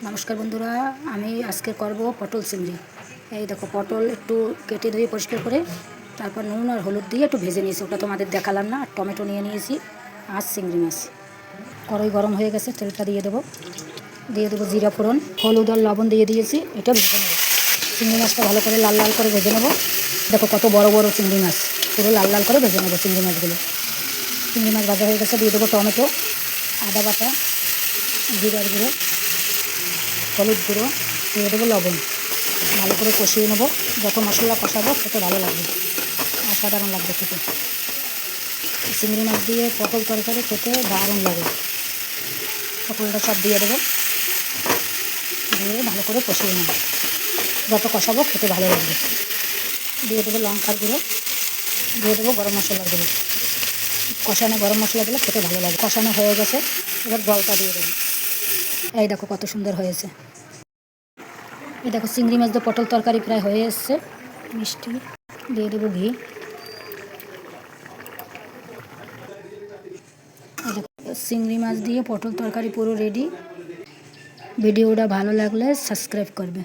নমস্কার বন্ধুরা, আমি আজকে করব পটল চিংড়ি। এই দেখো, পটল একটু কেটে ধুয়ে পরিষ্কার করে তারপর নুন আর হলুদ দিয়ে একটু ভেজে নিয়েছি, ওটা তোমাদের দেখালাম না। আর টমেটো নিয়ে নিয়েছি আর চিংড়ি মাছ। কড়াই গরম হয়ে গেছে, তেলটা দিয়ে দেবো জিরা ফোড়ন, হলুদ আর লবণ দিয়ে দিয়েছি। এটা ভেজে নেবো, চিংড়ি মাছটা ভালো করে লাল লাল করে ভেজে নেবো। দেখো কত বড় বড় চিংড়ি মাছ, পুরো লাল লাল করে ভেজে নেবো চিংড়ি মাছগুলো। চিংড়ি মাছ ভাজা হয়ে গেছে, দিয়ে দেবো টমেটো, আদা বাটা, জিরার গুঁড়ো, হলুদ গুঁড়ো, দিয়ে দেবো লবণ। ভালো করে কষিয়ে নেবো, যত মশলা কষাবো খেতে ভালো লাগবে, অসাধারণ লাগবে খেতে। চিংড়ি মাছ দিয়ে পটল তরকারি খেতে দারুণ লাগে। পটলটা সব দিয়ে দেবো, দিয়ে ভালো করে কষিয়ে নেবো, যত কষাবো খেতে ভালো লাগবে। দিয়ে দেবো লঙ্কার গুঁড়ো, দিয়ে দেবো গরম মশলার গুঁড়ো। কষানো গরম মশলাগুলো খেতে ভালো লাগে। কষানো হয়ে গেছে, এবার জলটা দিয়ে দেবো। এই দেখো কত সুন্দর হয়েছে। এই দেখো চিংড়ি মাছ দিয়ে পটল তরকারি প্রায় হয়ে এসছে। মিষ্টি দিয়ে দেবো, ঘি। এই দেখো চিংড়ি মাছ দিয়ে পটল তরকারি পুরো রেডি। ভিডিওটা ভালো লাগলে সাবস্ক্রাইব করবে।